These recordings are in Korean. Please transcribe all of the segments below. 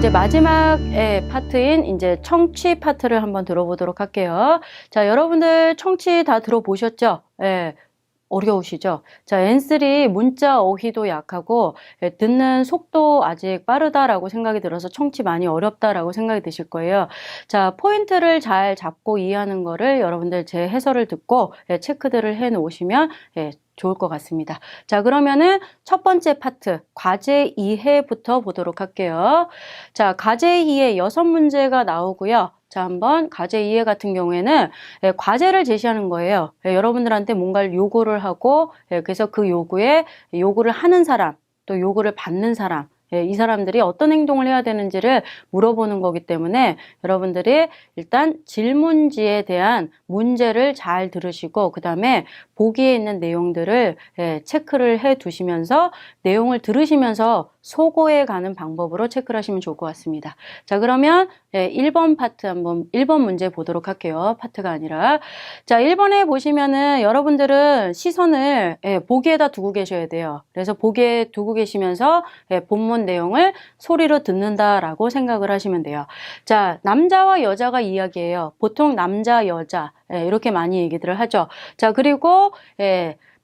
이제 마지막 파트인 이제 청취 파트를 한번 들어보도록 할게요. 자, 여러분들 청취 다 들어보셨죠? 예. 어려우시죠? 자, N3 문자 어휘도 약하고 듣는 속도 아직 빠르다라고 생각이 들어서 청취 많이 어렵다라고 생각이 드실 거예요. 자, 포인트를 잘 잡고 이해하는 거를 여러분들 제 해설을 듣고 체크들을 해 놓으시면 좋을 것 같습니다. 자, 그러면은 첫 번째 파트, 과제 이해부터 보도록 할게요. 자, 과제 이해 6문제가 나오고요. 자, 한번 과제 이해 같은 경우에는 과제를 제시하는 거예요. 여러분들한테 뭔가를 요구를 하고 그래서 그 요구를 하는 사람, 또 요구를 받는 사람, 이 사람들이 어떤 행동을 해야 되는지를 물어보는 거기 때문에 여러분들이 일단 질문지에 대한 문제를 잘 들으시고 그 다음에 보기에 있는 내용들을 체크를 해 두시면서 내용을 들으시면서 소거해 가는 방법으로 체크를 하시면 좋을 것 같습니다. 자, 그러면 1번 파트 한번 1번 문제 보도록 할게요. 파트가 아니라. 자, 1번에 보시면은 여러분들은 시선을 보기에다 두고 계셔야 돼요. 그래서 보기에 두고 계시면서 본문 내용을 소리로 듣는다라고 생각을 하시면 돼요. 자, 남자와 여자가 이야기해요. 보통 남자, 여자 이렇게 많이 얘기들을 하죠. 자, 그리고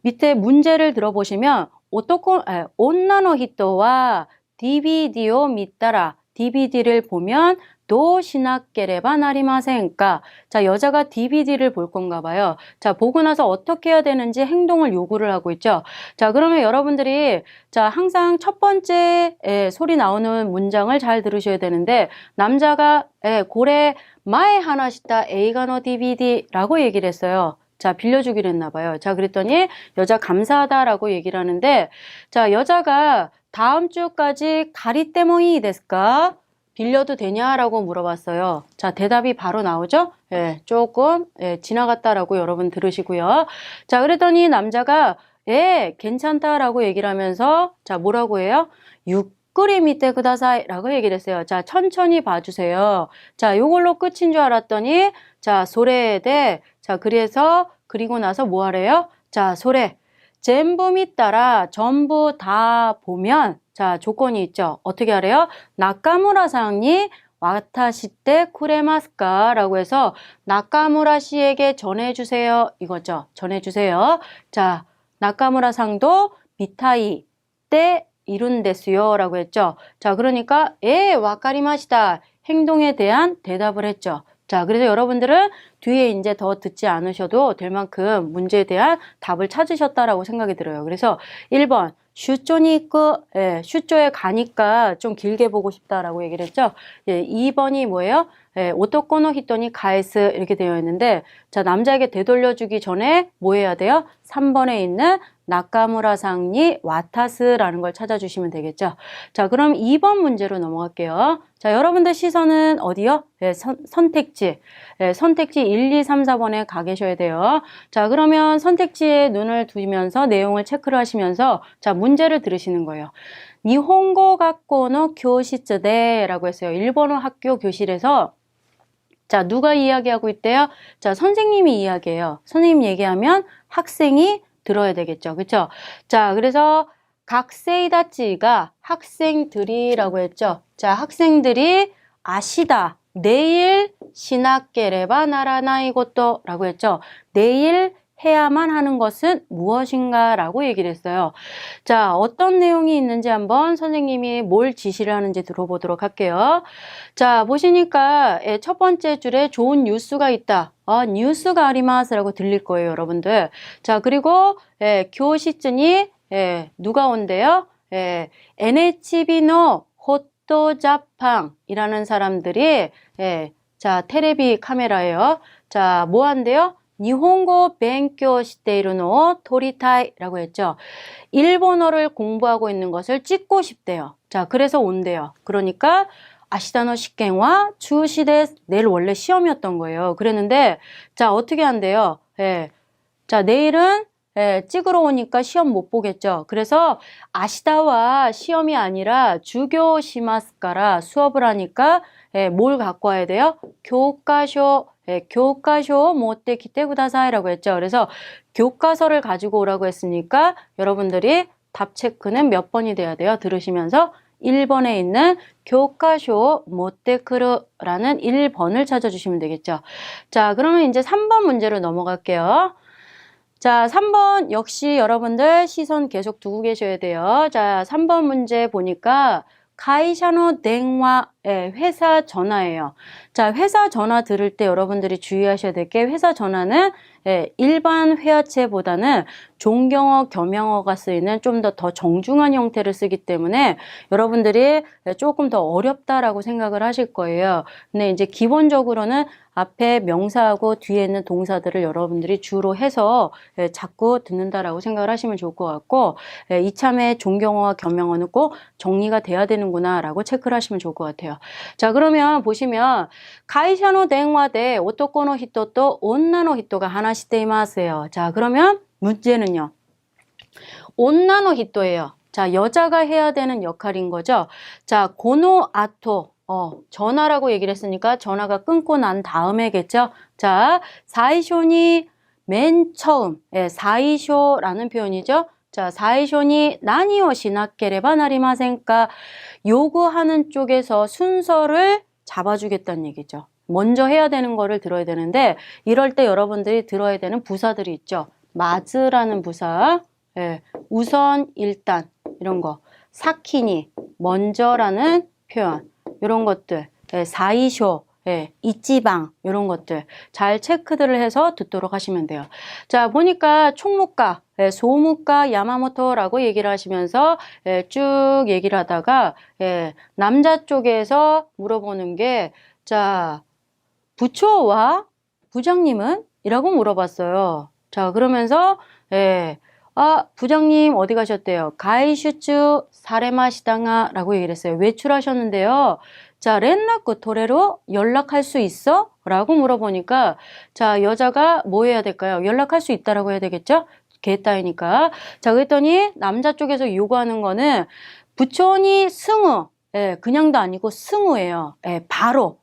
밑에 문제를 들어보시면 온나노 히토와 DVD를 믿다라. DVD를 보면 도 시나케레바 나리마센까. 자, 여자가 DVD를 볼 건가 봐요. 자, 보고 나서 어떻게 해야 되는지 행동을 요구를 하고 있죠. 자, 그러면 여러분들이 자, 항상 첫 번째 소리 나오는 문장을 잘 들으셔야 되는데 남자가 고래 마에 하나시다 에이가노 DVD라고 얘기를 했어요. 자, 빌려주기로 했나 봐요. 자, 그랬더니 여자 감사하다라고 얘기를 하는데 자, 여자가 다음 주까지 가리떼모이 데스까? 빌려도 되냐라고 물어봤어요. 자, 대답이 바로 나오죠? 조금 지나갔다라고 여러분 들으시고요. 자, 그랬더니 남자가 괜찮다라고 얘기를 하면서 자, 뭐라고 해요? 유끄리 밑에 그다사이라고 얘기를 했어요. 자, 천천히 봐주세요. 자, 요걸로 끝인 줄 알았더니 자, 소래에 자, 그리고 나서 뭐 하래요? 자, 소래. 전부 믿따라 전부 다 보면 자, 조건이 있죠. 어떻게 하래요? 나카무라 상이 와타시테 쿠레마스까? 라고 해서 나카무라 씨에게 전해주세요. 이거죠. 전해주세요. 자, 나카무라 상도 미타이 때 이룬데스요. 라고 했죠. 자, 그러니까 와카리마시다. 행동에 대한 대답을 했죠. 자, 그래서 여러분들은 뒤에 이제 더 듣지 않으셔도 될 만큼 문제에 대한 답을 찾으셨다라고 생각이 들어요. 그래서 1번 슈조니 슈조에 가니까 좀 길게 보고 싶다라고 얘기를 했죠. 2번이 뭐예요? 오토코노 히토니 가에스 이렇게 되어 있는데 자, 남자에게 되돌려주기 전에 뭐 해야 돼요? 3번에 있는 나카무라 상이 와타스라는 걸 찾아주시면 되겠죠. 자, 그럼 2번 문제로 넘어갈게요. 자, 여러분들 시선은 어디요? 선택지. 선택지 1, 2, 3, 4번에 가 계셔야 돼요. 자, 그러면 선택지에 눈을 두면서 내용을 체크를 하시면서 자, 문제를 들으시는 거예요. 니혼고 학교의 교실이라고 했어요. 일본어 학교 교실에서 자, 누가 이야기하고 있대요? 자, 선생님이 이야기해요. 선생님 얘기하면 학생이 들어야 되겠죠. 그쵸? 자, 그래서 각세이다치가 학생들이라고 했죠. 자, 학생들이 아시다. 내일 시나케레바 나라나이 것도 라고 했죠. 내일 해야만 하는 것은 무엇인가 라고 얘기를 했어요. 자, 어떤 내용이 있는지 한번 선생님이 뭘 지시를 하는지 들어보도록 할게요. 자, 보시니까 첫 번째 줄에 좋은 뉴스가 있다. 뉴스가 아리마스라고 들릴 거예요, 여러분들. 자, 그리고 교시즌이 누가 온대요? NHB의 호토자팡이라는 사람들이 자, 테레비 카메라예요. 자, 뭐 한대요? 니혼고 벤교 시테이르노 토리타이라고 했죠. 일본어를 공부하고 있는 것을 찍고 싶대요. 자, 그래서 온대요. 그러니까 아시다노 시켄와 추시데스 내일 원래 시험이었던 거예요. 그랬는데 자, 어떻게 한대요? 자, 내일은 찍으러 오니까 시험 못 보겠죠. 그래서 아시다와 시험이 아니라 주교 시마스카라 수업을 하니까 뭘 갖고 와야 돼요? 교과서 교과서 못때 기대 구다사이라고 했죠. 그래서 교과서를 가지고 오라고 했으니까 여러분들이 답 체크는 몇 번이 돼야 돼요? 들으시면서 1번에 있는 교과쇼 모테크르라는 1번을 찾아주시면 되겠죠. 자, 그러면 이제 3번 문제로 넘어갈게요. 자, 3번 역시 여러분들 시선 계속 두고 계셔야 돼요. 자, 3번 문제 보니까 가이샤노 댕화, 회사 전화예요. 자, 회사 전화 들을 때 여러분들이 주의하셔야 될 게 회사 전화는 일반 회화체보다는 종경어, 겸용어가 쓰이는 좀 더 정중한 형태를 쓰기 때문에 여러분들이 조금 더 어렵다라고 생각을 하실 거예요. 근데 이제 기본적으로는 앞에 명사하고 뒤에 있는 동사들을 여러분들이 주로 해서 자꾸 듣는다라고 생각을 하시면 좋을 것 같고, 이참에 종경어와 겸용어는 꼭 정리가 돼야 되는구나 라고 체크를 하시면 좋을 것 같아요. 자, 그러면 보시면 가이샤노 댕화대 오토코노 히토と 온나노 히토가 하나씩 데이마스예요. 자, 그러면 문제는요. 온나노 히토예요. 자, 여자가 해야 되는 역할인 거죠. 자, 고노 아토. 전화라고 얘기를 했으니까 전화가 끊고 난 다음에겠죠. 자, 사이쇼니 맨 처음. 사이쇼라는 표현이죠. 자, 사이쇼니 나니오 시나케레바 나리마센까 요구하는 쪽에서 순서를 잡아주겠다는 얘기죠. 먼저 해야 되는 거를 들어야 되는데 이럴 때 여러분들이 들어야 되는 부사들이 있죠. 마즈라는 부사, 우선, 일단 이런 거, 사키니, 먼저라는 표현 이런 것들, 사이쇼, 이찌방 이런 것들 잘 체크들을 해서 듣도록 하시면 돼요. 자, 보니까 총무과, 소무과 야마모토라고 얘기를 하시면서 쭉 얘기를 하다가 남자 쪽에서 물어보는 게 자, 부초와 부장님은? 이라고 물어봤어요. 자, 그러면서 부장님 어디 가셨대요? 가이슈츠 사레마시당아 라고 얘기를 했어요. 외출하셨는데요. 자, 렌나쿠 토레로 연락할 수 있어? 라고 물어보니까 자, 여자가 뭐 해야 될까요? 연락할 수 있다라고 해야 되겠죠? 개따이니까. 자, 그랬더니 남자 쪽에서 요구하는 거는 부촌이 승우. 그냥도 아니고 승우예요. 바로.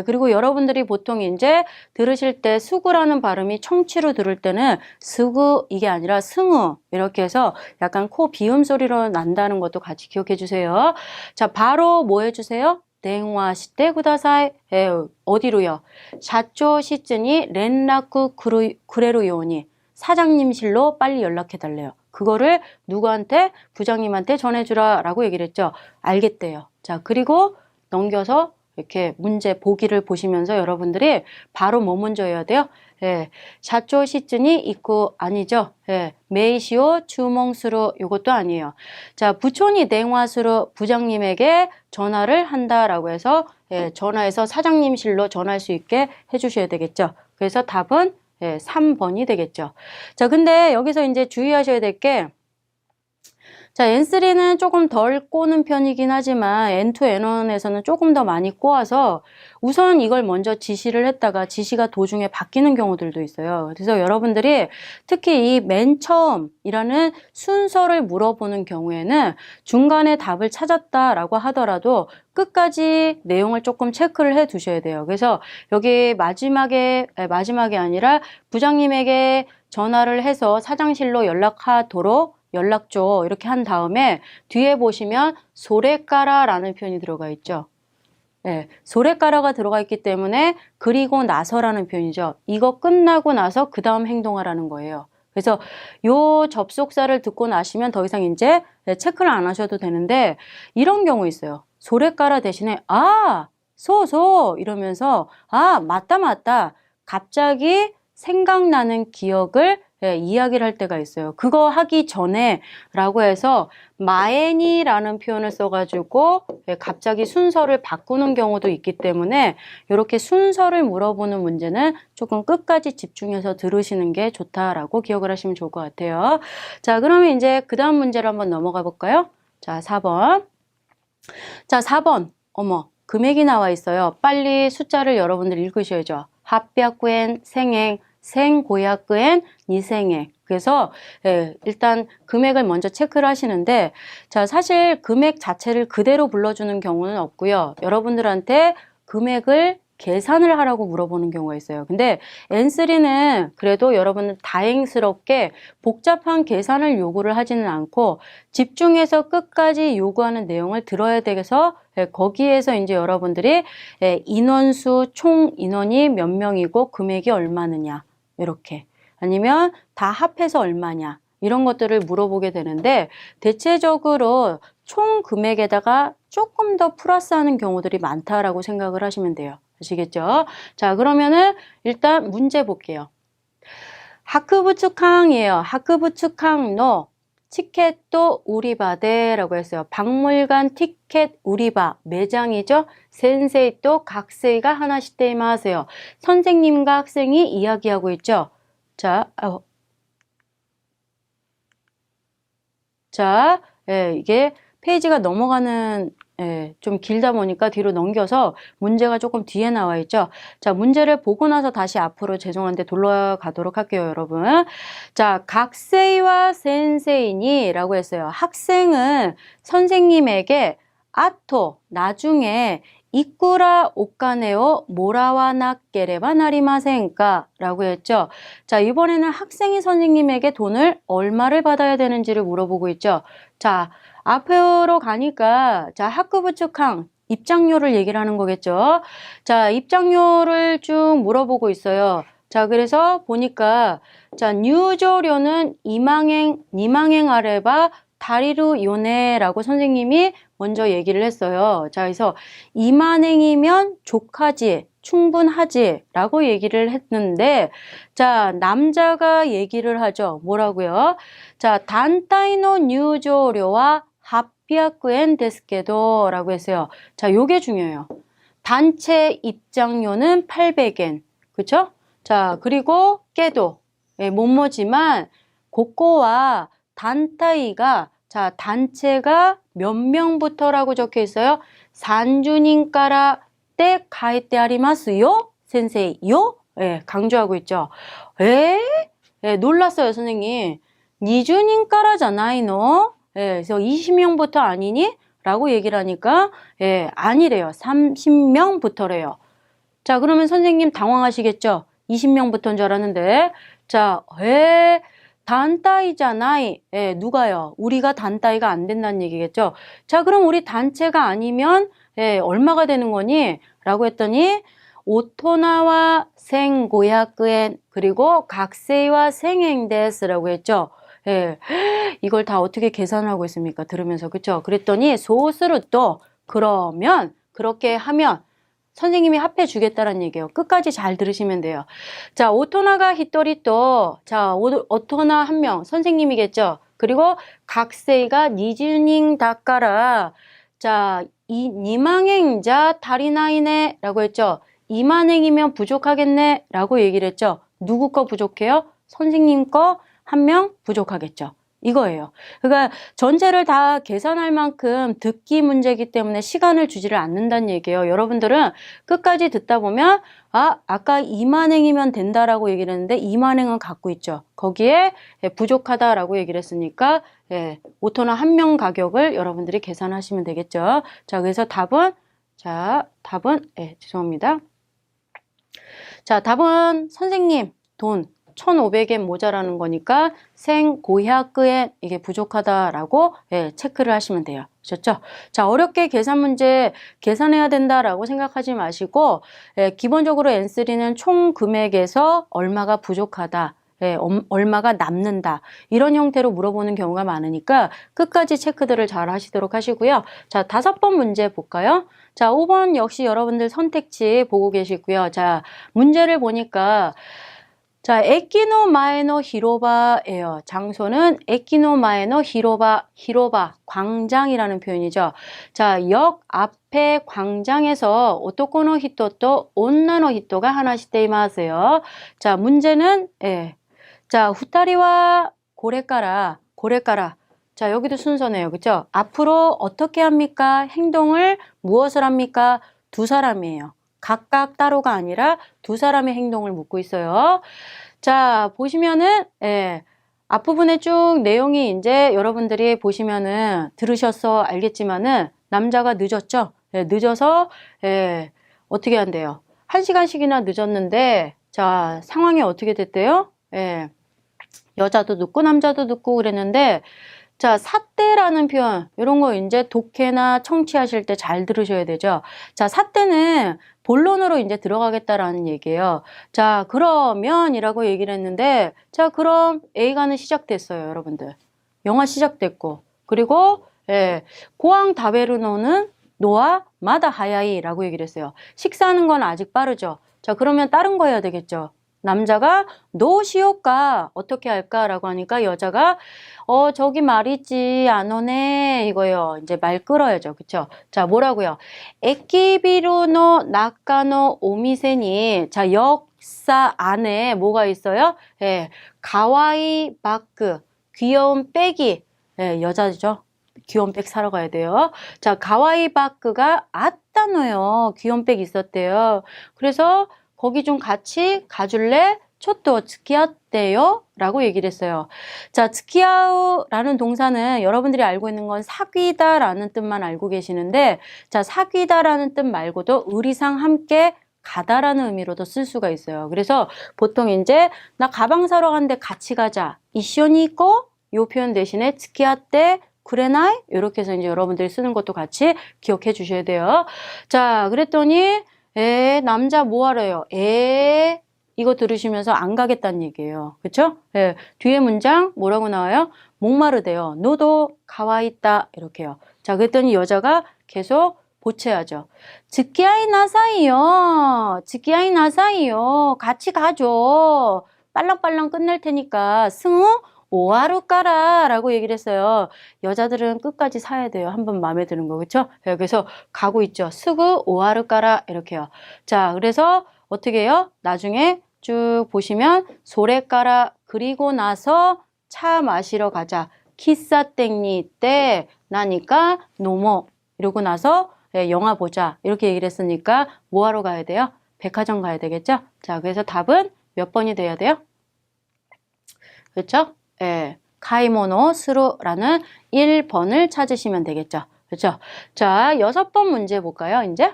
그리고 여러분들이 보통 이제 들으실 때 수구라는 발음이 청취로 들을 때는 수구 이게 아니라 승우 이렇게 해서 약간 코 비음 소리로 난다는 것도 같이 기억해 주세요. 자, 바로 뭐 해주세요?電話してください. 어디로요? 샤초 시즌이 렌라쿠 쿠레루 요니 사장님실로 빨리 연락해 달래요. 그거를 누구한테? 부장님한테 전해주라 라고 얘기를 했죠. 알겠대요. 자, 그리고 넘겨서 이렇게 문제 보기를 보시면서 여러분들이 바로 뭐 먼저 해야 돼요? 샤초 시즌이 있고 아니죠. 메이시오 주몽수로 이것도 아니에요. 자, 부촌이 댕화수로 부장님에게 전화를 한다라고 해서 전화해서 사장님실로 전화할 수 있게 해주셔야 되겠죠. 그래서 답은 3번이 되겠죠. 자, 근데 여기서 이제 주의하셔야 될 게 자, N3는 조금 덜 꼬는 편이긴 하지만 N2, N1에서는 조금 더 많이 꼬아서 우선 이걸 먼저 지시를 했다가 지시가 도중에 바뀌는 경우들도 있어요. 그래서 여러분들이 특히 이 맨 처음이라는 순서를 물어보는 경우에는 중간에 답을 찾았다라고 하더라도 끝까지 내용을 조금 체크를 해 두셔야 돼요. 그래서 여기 마지막이 아니라 부장님에게 전화를 해서 사장실로 연락하도록 연락 줘 이렇게 한 다음에 뒤에 보시면 소레까라라는 표현이 들어가 있죠. 소레까라가 들어가 있기 때문에 그리고 나서라는 표현이죠. 이거 끝나고 나서 그 다음 행동하라는 거예요. 그래서 요 접속사를 듣고 나시면 더 이상 이제 체크를 안 하셔도 되는데 이런 경우 있어요. 소레까라 대신에 소 이러면서 맞다 갑자기 생각나는 기억을 이야기를 할 때가 있어요. 그거 하기 전에 라고 해서 마에니라는 표현을 써가지고 갑자기 순서를 바꾸는 경우도 있기 때문에 이렇게 순서를 물어보는 문제는 조금 끝까지 집중해서 들으시는 게 좋다라고 기억을 하시면 좋을 것 같아요. 자, 그러면 이제 그 다음 문제로 한번 넘어가 볼까요? 자, 4번. 자, 4번. 금액이 나와 있어요. 빨리 숫자를 여러분들 읽으셔야죠. 합백구엔 생행. 생고약구엔 니생에. 그래서 일단 금액을 먼저 체크를 하시는데 자, 사실 금액 자체를 그대로 불러주는 경우는 없고요. 여러분들한테 금액을 계산을 하라고 물어보는 경우가 있어요. 근데 N3는 그래도 여러분은 다행스럽게 복잡한 계산을 요구를 하지는 않고 집중해서 끝까지 요구하는 내용을 들어야 되겠어 거기에서 이제 여러분들이 인원수 총 인원이 몇 명이고 금액이 얼마느냐 이렇게 아니면 다 합해서 얼마냐 이런 것들을 물어보게 되는데 대체적으로 총 금액에다가 조금 더 플러스하는 경우들이 많다라고 생각을 하시면 돼요. 아시겠죠? 자, 그러면은 일단 문제 볼게요. 하크부츠캉이에요. 하크부츠캉노 티켓도 우리바데라고 했어요. 박물관 티켓 우리바 매장이죠. 센세이 또 각세이가 하나씩 때마세요. 선생님과 학생이 이야기하고 있죠. 자, 이게 페이지가 넘어가는 좀 길다 보니까 뒤로 넘겨서 문제가 조금 뒤에 나와 있죠. 자, 문제를 보고 나서 다시 앞으로 죄송한데 돌아가도록 할게요, 여러분. 자, 각세이와 센세이니 라고 했어요. 학생은 선생님에게 아토, 나중에 이꾸라 오카네오 모라와 나케레바 나리마센까 라고 했죠. 자, 이번에는 학생이 선생님에게 돈을 얼마를 받아야 되는지를 물어보고 있죠. 자, 앞으로 가니까 자, 하크부츠캉 입장료를 얘기를 하는 거겠죠. 자, 입장료를 쭉 물어보고 있어요. 자, 그래서 보니까 자,入場料는 2만엔 아래바 다리루 요네라고 선생님이 먼저 얘기를 했어요. 자, 그래서 2만엔이면 족하지, 충분하지 라고 얘기를 했는데 자, 남자가 얘기를 하죠. 뭐라고요? 자, 단타이노入場料와800엔 데스케도 라고 했어요. 자, 요게 중요해요. 단체 입장료는 800엔. 그쵸? 자, 그리고 깨도 뭐뭐지만 고코와 단타이가 자, 단체가 몇 명부터라고 적혀 있어요? 산주님까라 때 가이때 아리마스요? 센세이요? 강조하고 있죠. 놀랐어요, 선생님. 20人까라잖아요. 그래서 20명부터 아니니? 라고 얘기를 하니까 아니래요. 30명부터래요. 자, 그러면 선생님 당황하시겠죠? 20명부터인 줄 알았는데 자, 단타이잖아이. 누가요? 우리가 단타이가 안 된다는 얘기겠죠? 자, 그럼 우리 단체가 아니면 얼마가 되는 거니? 라고 했더니 오토나와 생고야크엔 그리고 각세이와 생행데스라고 했죠. 이걸 다 어떻게 계산하고 있습니까? 들으면서 그쵸? 그랬더니 소스를 또 그러면 그렇게 하면 선생님이 합해 주겠다는 얘기예요. 끝까지 잘 들으시면 돼요. 자, 오토나가 히토리 또 자, 오토나 한 명 선생님이겠죠. 그리고 각세이가 니즈닝 다까라 자, 2만행자 다리나이네 라고 했죠. 2만행이면 부족하겠네 라고 얘기를 했죠. 누구 거 부족해요? 선생님 거 한 명 부족하겠죠. 이거예요. 그러니까 전체를 다 계산할 만큼 듣기 문제이기 때문에 시간을 주지를 않는다는 얘기예요. 여러분들은 끝까지 듣다 보면 아까 2만행이면 된다라고 얘기를 했는데 2만행은 갖고 있죠. 거기에 부족하다라고 얘기를 했으니까 오토나 한 명 가격을 여러분들이 계산하시면 되겠죠. 자, 그래서 답은 죄송합니다. 자, 답은 선생님 돈 1,500엔 모자라는 거니까 생고야크엔 이게 부족하다라고 체크를 하시면 돼요. 아셨죠? 자, 어렵게 계산 문제 계산해야 된다라고 생각하지 마시고 기본적으로 N3는 총 금액에서 얼마가 부족하다. 얼마가 남는다. 이런 형태로 물어보는 경우가 많으니까 끝까지 체크들을 잘 하시도록 하시고요. 자, 5번 문제 볼까요? 자, 5번 역시 여러분들 선택지 보고 계시고요. 자, 문제를 보니까 자, 에키노 마에노 히로바예요. 장소는 에키노 마에노 히로바, 광장이라는 표현이죠. 자, 역 앞에 광장에서 오토코노 히토 또 온나노 히토가 하나씩 데이마세요. 자, 문제는 자, 후타리와 고레까라. 자, 여기도 순서네요. 그죠? 앞으로 어떻게 합니까? 행동을 무엇을 합니까? 두 사람이에요. 각각 따로가 아니라 두 사람의 행동을 묻고 있어요. 자, 보시면은, 앞부분에 쭉 내용이 이제 여러분들이 보시면은 들으셔서 알겠지만은 남자가 늦었죠? 늦어서, 어떻게 한대요? 1시간씩이나 늦었는데, 자, 상황이 어떻게 됐대요? 예. 여자도 늦고 남자도 늦고 그랬는데, 자, 삿대라는 표현, 이런 거 이제 독해나 청취하실 때 잘 들으셔야 되죠. 자, 삿대는 본론으로 이제 들어가겠다라는 얘기예요. 자, 그러면이라고 얘기를 했는데, 자, 그럼 A가는 시작됐어요, 여러분들. 영화 시작됐고, 그리고, 예, 고항 다베르노는 노아 마다 하야이라고 얘기를 했어요. 식사하는 건 아직 빠르죠. 자, 그러면 다른 거 해야 되겠죠. 남자가 너 시오까 어떻게 할까라고 하니까 여자가 저기 말이지 안 오네 이거요. 이제 말 끌어야죠. 그쵸? 자, 뭐라고요? 에키비루노 나카노 오미세니 자, 역사 안에 뭐가 있어요? 예, 가와이 바크 귀여운 백이 예, 여자죠. 귀여운 백 사러 가야 돼요. 자, 가와이 바크가 아따노요. 귀여운 백 있었대요. 그래서 거기 좀 같이 가줄래? 초또 츠키야떼요? 라고 얘기를 했어요. 자, 츠키야우라는 동사는 여러분들이 알고 있는 건 사귀다 라는 뜻만 알고 계시는데, 자, 사귀다 라는 뜻 말고도 의리상 함께 가다라는 의미로도 쓸 수가 있어요. 그래서 보통 이제 나 가방 사러 가는데 같이 가자. 이쇼니 있고 요 표현 대신에 츠키야떼 그래나이? 이렇게 해서 이제 여러분들이 쓰는 것도 같이 기억해 주셔야 돼요. 자, 그랬더니 남자 뭐 하래요? 이거 들으시면서 안 가겠다는 얘기예요. 그쵸? 예, 뒤에 문장 뭐라고 나와요? 목마르대요. 너도 가와있다. 이렇게요. 자, 그랬더니 여자가 계속 보채하죠. 즈키아이 나사이요. 즈키아이 나사이요. 같이 가죠. 빨랑빨랑 끝낼 테니까 승우 오하루 까라 라고 얘기를 했어요. 여자들은 끝까지 사야 돼요. 한번 마음에 드는 거. 그쵸? 그래서 가고 있죠. 스구 오하루 까라 이렇게요. 자, 그래서 어떻게 해요? 나중에 쭉 보시면 소래 까라 그리고 나서 차 마시러 가자. 키사땡니 때 나니까 노모 이러고 나서 영화 보자. 이렇게 얘기를 했으니까 뭐 하러 가야 돼요? 백화점 가야 되겠죠? 자, 그래서 답은 몇 번이 돼야 돼요? 그렇죠? 예, 카이모노 스루라는 1번을 찾으시면 되겠죠. 그렇죠? 자, 6번 문제 볼까요, 이제?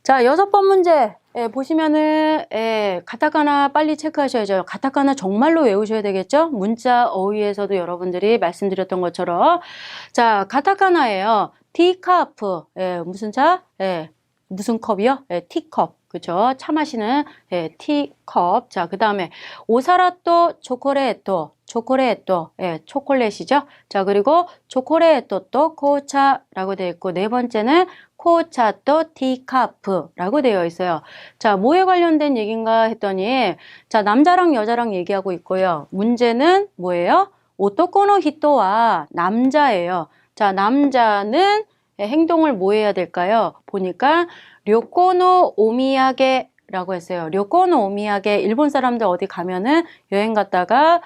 자, 6번 문제. 예, 보시면은, 가타카나 빨리 체크하셔야죠. 가타카나 정말로 외우셔야 되겠죠? 문자 어휘에서도 여러분들이 말씀드렸던 것처럼. 자, 가타카나예요. 티카프. 무슨 차? 무슨 컵이요? 티컵. 그죠? 차 마시는 티컵. 자, 그 다음에 오사라또 초콜릿도 초콜릿이죠. 자, 그리고 초콜릿도 또 코차라고 되어 있고 네 번째는 코차또 티카프라고 되어 있어요. 자, 뭐에 관련된 얘기인가 했더니 자, 남자랑 여자랑 얘기하고 있고요. 문제는 뭐예요? 오토코노 히토와 남자예요. 자, 남자는 행동을 뭐 해야 될까요? 보니까 료코노 오미야게라고 했어요. 료코노 오미야게 일본 사람들 어디 가면은 여행 갔다가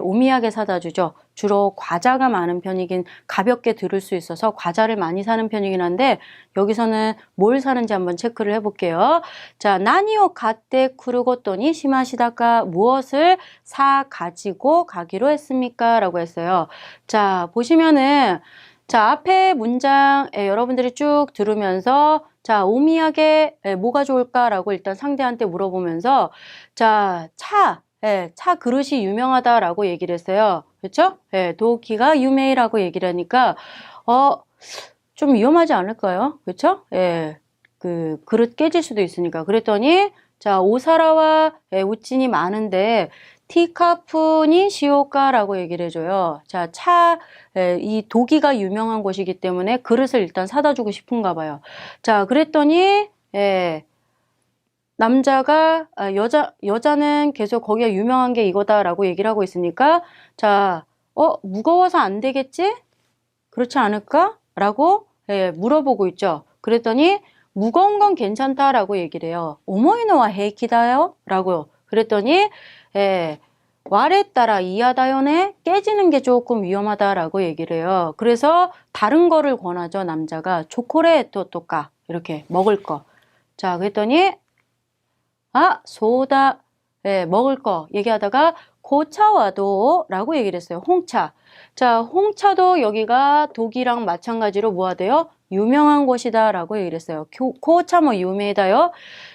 오미야게 사다 주죠. 주로 과자가 많은 편이긴 가볍게 들을 수 있어서 과자를 많이 사는 편이긴 한데 여기서는 뭘 사는지 한번 체크를 해볼게요. 자, 나니오 가떼 쿠르고토니 시마시다까 무엇을 사 가지고 가기로 했습니까? 라고 했어요. 자, 보시면은 자, 앞에 문장 여러분들이 쭉 들으면서 자, 오미야게 뭐가 좋을까라고 일단 상대한테 물어보면서 자, 차 그릇이 유명하다라고 얘기를 했어요. 그렇죠? 도키가 유메이라고 얘기를 하니까 좀 위험하지 않을까요? 그렇죠? 그 그릇 깨질 수도 있으니까. 그랬더니 자, 오사라와 우친이 많은데 티카푼이 시오카라고 얘기를 해줘요. 자, 이 도기가 유명한 곳이기 때문에 그릇을 일단 사다 주고 싶은가 봐요. 자, 그랬더니 남자가 여자는 계속 거기가 유명한 게 이거다라고 얘기를 하고 있으니까 자, 무거워서 안 되겠지? 그렇지 않을까? 라고 물어보고 있죠. 그랬더니 무거운 건 괜찮다라고 얘기를 해요. 오모이노와 헤이키다요? 라고 그랬더니 왈에 따라 이하다요네 깨지는 게 조금 위험하다라고 얘기를 해요. 그래서 다른 거를 권하죠. 남자가 초콜릿 또까 이렇게 먹을 거. 자, 그랬더니 소다 먹을 거 얘기하다가 고차와도 라고 얘기를 했어요. 홍차. 자, 홍차도 여기가 독이랑 마찬가지로 뭐 하대요? 유명한 곳이다 라고 얘기를 했어요. 코차 뭐 유명하다요.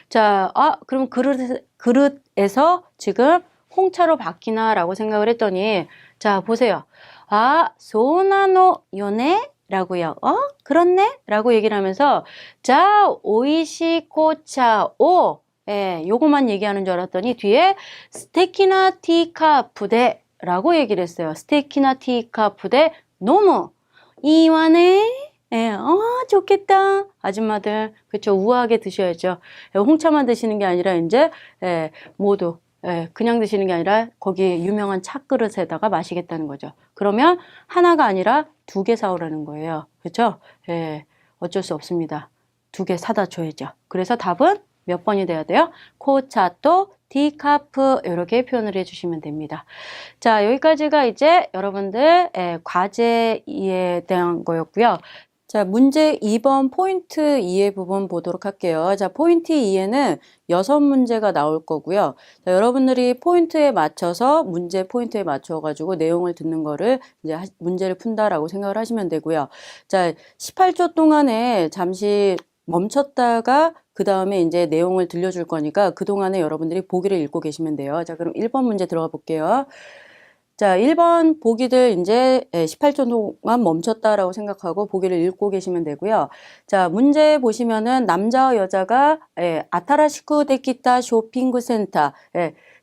자, 그럼 그릇에서 지금 홍차로 바뀌나 라고 생각을 했더니, 자, 보세요. 소나노 요네? 라고요. 그렇네? 라고 얘기를 하면서, 자, 오이시 코차오. 예, 요거만 얘기하는 줄 알았더니 뒤에 스테키나 티카프데 라고 얘기를 했어요. 스테키나 티카프데 너무 이완해. 예, 좋겠다. 아줌마들. 그쵸. 우아하게 드셔야죠. 예, 홍차만 드시는 게 아니라, 이제, 모두, 그냥 드시는 게 아니라, 거기 유명한 찻그릇에다가 마시겠다는 거죠. 그러면 하나가 아니라 2개 사오라는 거예요. 그쵸? 예, 어쩔 수 없습니다. 2개 사다 줘야죠. 그래서 답은 몇 번이 돼야 돼요? 코차또 디카프 이렇게 표현을 해주시면 됩니다. 자, 여기까지가 이제 여러분들 과제에 대한 거였고요. 자, 문제 2번 포인트 2의 부분 보도록 할게요. 자, 포인트 2에는 6문제가 나올 거고요. 자, 여러분들이 포인트에 맞춰서 문제 포인트에 맞춰가지고 내용을 듣는 거를 이제 문제를 푼다라고 생각을 하시면 되고요. 자, 18초 동안에 잠시 멈췄다가 그 다음에 이제 내용을 들려줄 거니까 그동안에 여러분들이 보기를 읽고 계시면 돼요. 자, 그럼 1번 문제 들어가 볼게요. 자, 1번 보기들 이제 18초 동안 멈췄다라고 생각하고 보기를 읽고 계시면 되고요. 자, 문제 보시면은 남자와 여자가 아타라시쿠 데키타 쇼핑 센터,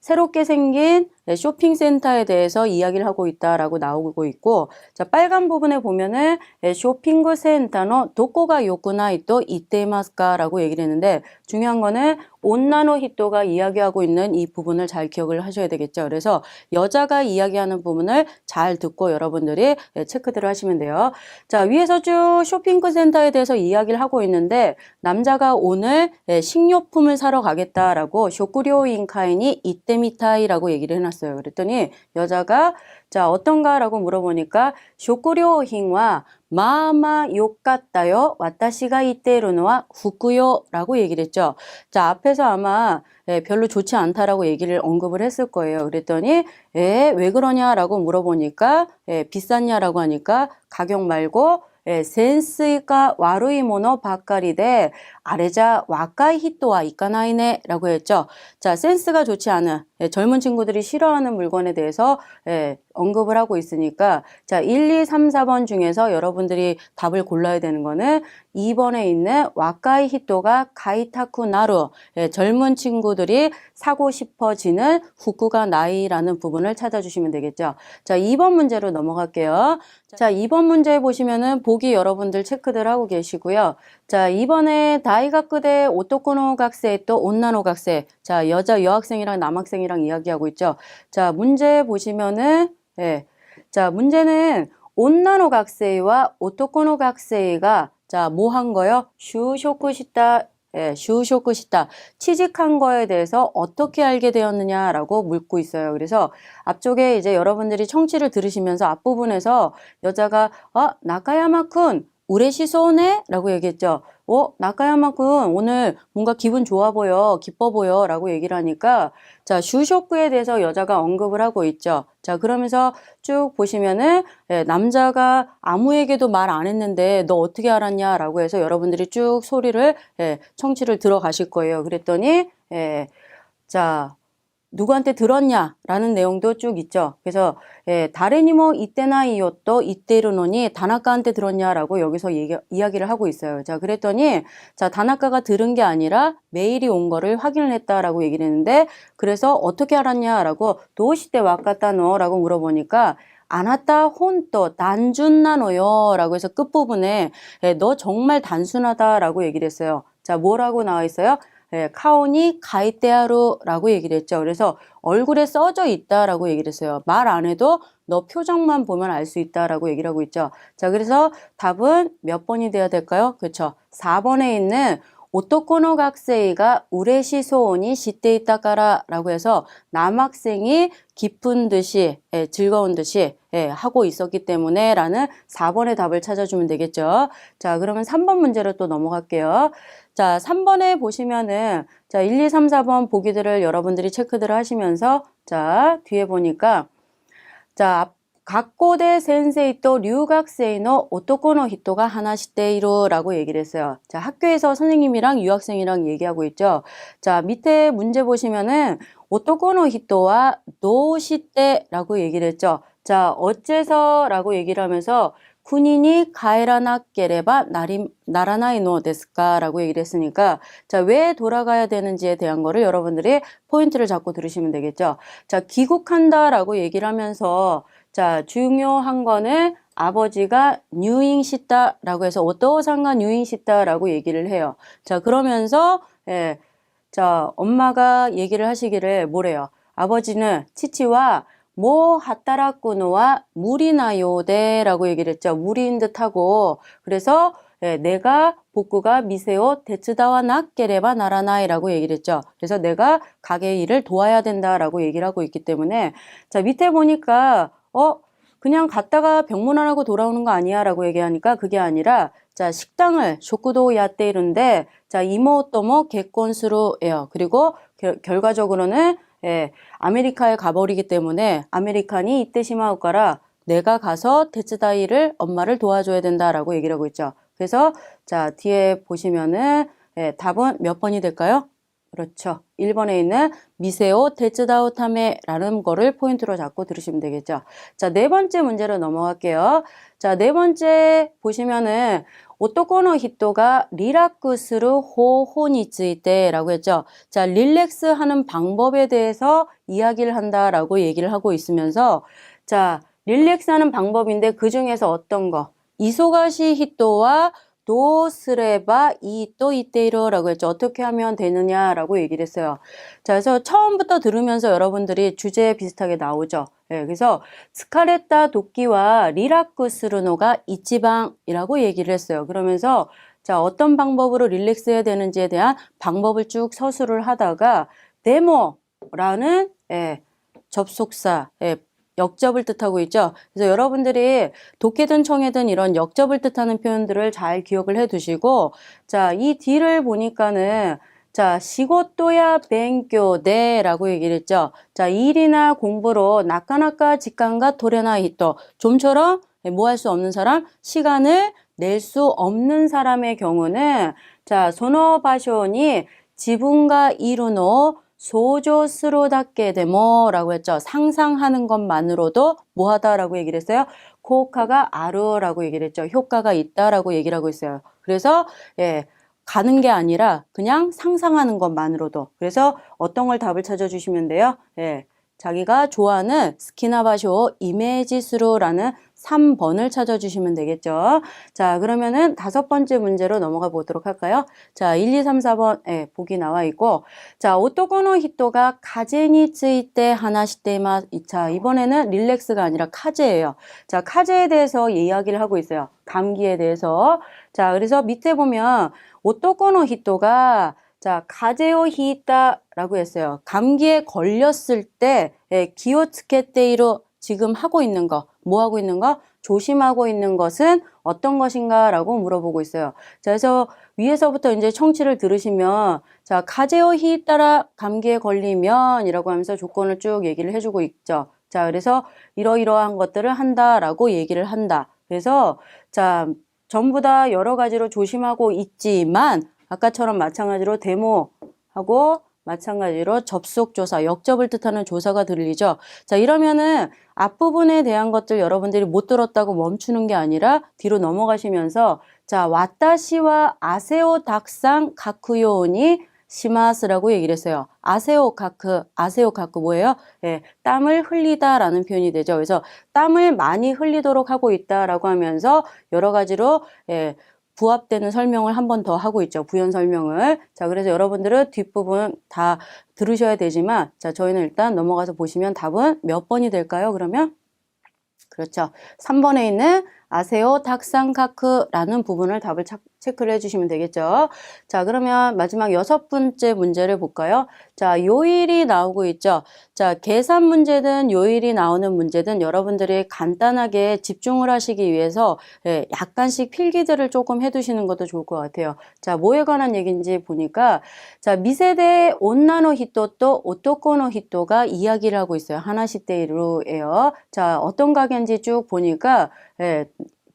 새롭게 생긴 쇼핑센터에 대해서 이야기를 하고 있다라고 나오고 있고, 자, 빨간 부분에 보면은 쇼핑센터의 도코가 요구나이 또 이때마스까라고 얘기를 했는데, 중요한 거는 온나노 히토가 이야기하고 있는 이 부분을 잘 기억을 하셔야 되겠죠. 그래서 여자가 이야기하는 부분을 잘 듣고 여러분들이 체크들을 하시면 돼요. 자, 위에서 쭉 쇼핑센터에 대해서 이야기를 하고 있는데, 남자가 오늘 식료품을 사러 가겠다라고 쇼쿠료 인카이니 이때미타이라고 얘기를 해놨어요. 그랬더니 여자가 자, 어떤가라고 물어보니까 쇼쿠료hin와 마마 요같다요. 와타시가 이때루노와 후쿠요라고 얘기를 했죠. 자, 앞에서 아마 별로 좋지 않다라고 얘기를 언급을 했을 거예요. 그랬더니 왜 그러냐라고 물어보니까 비쌌냐라고 하니까 가격 말고 센스가 와루이 모노 바까리데 아레자 와카이 히토와 이까나이네 라고 했죠. 자, 센스가 좋지 않은 젊은 친구들이 싫어하는 물건에 대해서 언급을 하고 있으니까 자, 1, 2, 3, 4번 중에서 여러분들이 답을 골라야 되는 거는 2번에 있는 와카이 히토가 가이타쿠 나루 젊은 친구들이 사고 싶어지는 후쿠가 나이라는 부분을 찾아주시면 되겠죠. 자, 2번 문제로 넘어갈게요. 자, 2번 문제 보시면은 보기 여러분들 체크들 하고 계시고요. 자, 이번에 다이가쿠대 오토코노 각세 또 온나노 각세. 자, 여학생이랑 남학생이랑 이야기하고 있죠. 자, 문제 보시면은 자, 문제는 온나노 각세와 오토코노 각세가 자, 뭐 한 거요? 슈쇼쿠시다. 슈쇼쿠시다. 취직한 거에 대해서 어떻게 알게 되었느냐라고 묻고 있어요. 그래서 앞쪽에 이제 여러분들이 청취를 들으시면서 앞부분에서 여자가 나카야마-군 우레시소네? 라고 얘기했죠. 나카야마-군 오늘 뭔가 기분 좋아 보여, 기뻐 보여 라고 얘기를 하니까 자, 슈쇼크에 대해서 여자가 언급을 하고 있죠. 자, 그러면서 쭉 보시면은 남자가 아무에게도 말 안 했는데 너 어떻게 알았냐 라고 해서 여러분들이 쭉 소리를 청취를 들어가실 거예요. 그랬더니 자, 누구한테 들었냐라는 내용도 쭉 있죠. 그래서 다레니모 이때나 이요또 이때르노니 다나카한테 들었냐라고 여기서 이야기를 하고 있어요. 자, 그랬더니 자, 다나카가 들은 게 아니라 메일이 온 거를 확인을 했다라고 얘기를 했는데 그래서 어떻게 알았냐라고 도시때 와카타노라고 물어보니까 아나타 혼또 단준나노요 라고 해서 끝부분에 너 정말 단순하다라고 얘기를 했어요. 자, 뭐라고 나와 있어요? 카오니 가이테하루라고 얘기를 했죠. 그래서 얼굴에 써져 있다라고 얘기를 했어요. 말 안 해도 너 표정만 보면 알 수 있다라고 얘기를 하고 있죠. 자, 그래서 답은 몇 번이 돼야 될까요? 그렇죠. 4번에 있는 오토코노 각세이가 우레시 소원이 시때 있다까라 라고 해서 남학생이 기쁜 듯이 즐거운 듯이 하고 있었기 때문에 라는 4번의 답을 찾아주면 되겠죠. 자, 그러면 3번 문제로 또 넘어갈게요. 자, 3번에 보시면은 자, 1, 2, 3, 4번 보기들을 여러분들이 체크들을 하시면서 자, 뒤에 보니까 자, 각고대 센세이 또 류학생의 오토코노 히토가 하나시테이루라고 얘기를 했어요. 자, 학교에서 선생님이랑 유학생이랑 얘기하고 있죠. 자, 밑에 문제 보시면은 오토코노 히토와 도시테라고 얘기를 했죠. 자, 어째서라고 얘기를 하면서 군인이 가에라나케레바 나라나이 노 데스까라고 얘기를 했으니까 자, 왜 돌아가야 되는지에 대한 거를 여러분들이 포인트를 잡고 들으시면 되겠죠. 자, 귀국한다라고 얘기를 하면서 자, 중요한 거는 아버지가 뉴잉시다라고 해서 오토상가 뉴잉시다라고 얘기를 해요. 자, 그러면서 자, 엄마가 얘기를 하시기를 뭐래요? 아버지는 치치와 뭐 하따라꾸노와 무리나요데라고 얘기를 했죠. 무리인 듯하고 그래서 내가 복구가 미세오 데츠다와 낫게레바 나라나이라고 얘기를 했죠. 그래서 내가 가게 일을 도와야 된다라고 얘기를 하고 있기 때문에 자, 밑에 보니까 그냥 갔다가 병문 안 하고 돌아오는 거 아니야 라고 얘기하니까 그게 아니라 자, 식당을 쇼쿠도 야떼이른데 자, 이모토모 개콘스루예요. 그리고 결과적으로는 아메리카에 가버리기 때문에 아메리칸이 이때 시마우까라 내가 가서 데츠다이를 엄마를 도와줘야 된다라고 얘기를 하고 있죠. 그래서 자, 뒤에 보시면은 답은 몇 번이 될까요? 그렇죠. 1번에 있는 미세오 데츠다우타메라는 거를 포인트로 잡고 들으시면 되겠죠. 자, 네 번째 문제로 넘어갈게요. 자, 네 번째 보시면은 오토코노 히토가 리라쿠스루 호호니츠이테라고 했죠. 자, 릴렉스 하는 방법에 대해서 이야기를 한다라고 얘기를 하고 있으면서 자, 릴렉스 하는 방법인데 그 중에서 어떤 거? 이소가시 히토와 도스레바 이또 이테이로라고 했죠. 어떻게 하면 되느냐라고 얘기를 했어요. 자, 그래서 처음부터 들으면서 여러분들이 주제에 비슷하게 나오죠. 그래서 스카레타 도끼와 리라쿠스루노가 이치방이라고 얘기를 했어요. 그러면서 자, 어떤 방법으로 릴렉스 해야 되는지에 대한 방법을 쭉 서술을 하다가 데모라는 접속사 역접을 뜻하고 있죠. 그래서 여러분들이 독해든 청해든 이런 역접을 뜻하는 표현들을 잘 기억을 해 두시고 자, 이 뒤를 보니까는 자, 시고토야 뱅교대라고 얘기를 했죠. 자, 일이나 공부로 나카나카 직감과 도레나 히토 좀처럼 뭐 할 수 없는 사람, 시간을 낼 수 없는 사람의 경우는 자, 소노바쇼니 지분과 이루노 소조스로답게 데모라고 했죠. 상상하는 것만으로도 뭐하다라고 얘기를 했어요. 코카가 아루라고 얘기를 했죠. 효과가 있다라고 얘기를 하고 있어요. 그래서 가는 게 아니라 그냥 상상하는 것만으로도. 그래서 어떤 걸 답을 찾아주시면 돼요. 자기가 좋아하는 스키나바쇼 이메지스로라는 3번을 찾아주시면 되겠죠. 자, 그러면은 5번째 문제로 넘어가 보도록 할까요? 자, 1, 2, 3, 4번 보기 나와 있고 자, 오토코노 히토가 카제니 츠이테 하나시테마 자, 이번에는 릴렉스가 아니라 카제예요. 자, 카제에 대해서 이야기를 하고 있어요. 감기에 대해서. 자, 그래서 밑에 보면 오토코노 히토가 자, 가제오 히이타라고 했어요. 감기에 걸렸을 때 기오츠케테이로 지금 하고 있는 거, 뭐 하고 있는 거? 조심하고 있는 것은 어떤 것인가? 라고 물어보고 있어요. 자, 그래서 위에서부터 이제 청취를 들으시면 자, 가제오 히이타라 감기에 걸리면 이라고 하면서 조건을 쭉 얘기를 해주고 있죠. 자, 그래서 이러이러한 것들을 한다라고 얘기를 한다. 그래서 자, 전부 다 여러 가지로 조심하고 있지만 아까처럼 마찬가지로 데모하고 마찬가지로 접속조사, 역접을 뜻하는 조사가 들리죠. 자, 이러면은 앞부분에 대한 것들 여러분들이 못 들었다고 멈추는 게 아니라 뒤로 넘어가시면서 자, 와타시와 아세오 닥상 가쿠요니 시마스라고 얘기를 했어요. 아세오 가크 뭐예요? 땀을 흘리다라는 표현이 되죠. 그래서 땀을 많이 흘리도록 하고 있다라고 하면서 여러 가지로 부합되는 설명을 한 번 더 하고 있죠. 부연 설명을. 자, 그래서 여러분들은 뒷부분 다 들으셔야 되지만, 자, 저희는 일단 넘어가서 보시면 답은 몇 번이 될까요? 그러면? 그렇죠. 3번에 있는 아세요 닥상카크라는 부분을 답을 체크를 해주시면 되겠죠. 자, 그러면 마지막 6번째 문제를 볼까요? 자, 요일이 나오고 있죠. 자, 계산 문제든 요일이 나오는 문제든 여러분들이 간단하게 집중을 하시기 위해서 약간씩 필기들을 조금 해두시는 것도 좋을 것 같아요. 자, 뭐에 관한 얘기인지 보니까 자, 미세대 온나노 히토또 오토코노 히토가 이야기를 하고 있어요. 하나시대이루예요. 자, 어떤 가게인지 쭉 보니까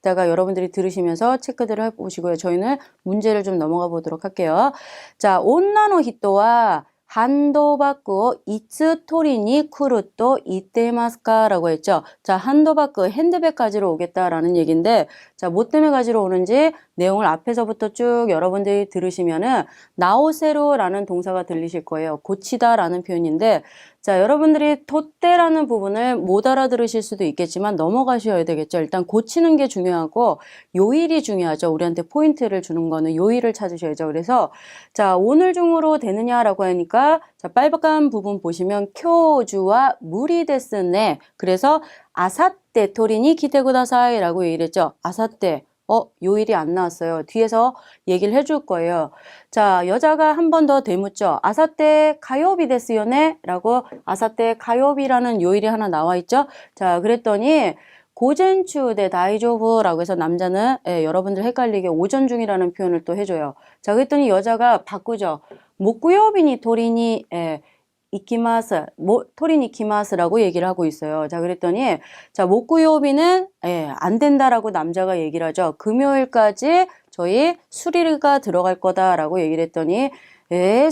이따가 여러분들이 들으시면서 체크들을 해보시고요. 저희는 문제를 좀 넘어가 보도록 할게요. 자, 온나노 히토와 한도바쿠 이츠 토리니 쿠르또 이테마스카 라고 했죠. 자, 한도바쿠 핸드백 가지러 오겠다라는 얘기인데 자, 뭐 때문에 가지러 오는지 내용을 앞에서부터 쭉 여러분들이 들으시면은 나오세루라는 동사가 들리실 거예요. 고치다라는 표현인데 자, 여러분들이 토떼라는 부분을 못 알아들으실 수도 있겠지만 넘어가셔야 되겠죠. 일단 고치는 게 중요하고 요일이 중요하죠. 우리한테 포인트를 주는 거는 요일을 찾으셔야죠. 그래서 자, 오늘 중으로 되느냐라고 하니까 자, 빨간 부분 보시면 쿄주와 무리데스네. 그래서 아사떼 토리니 기대구다사이라고 얘기를 했죠. 아사떼. 요일이 안 나왔어요. 뒤에서 얘기를 해줄 거예요. 자, 여자가 한 번 더 되묻죠. 아사떼 가요비 데스요네? 라고 아사떼 가요비라는 요일이 하나 나와 있죠. 자, 그랬더니 고젠추 대 다이조브라고 해서 남자는 여러분들 헷갈리게 오전 중이라는 표현을 또 해줘요. 자, 그랬더니 여자가 바꾸죠. 목구요비니 토리니 이키마스, 토린 이키마스라고 얘기를 하고 있어요. 자, 그랬더니, 자, 목구요비는, 안 된다라고 남자가 얘기를 하죠. 금요일까지 저희 수리가 들어갈 거다라고 얘기를 했더니,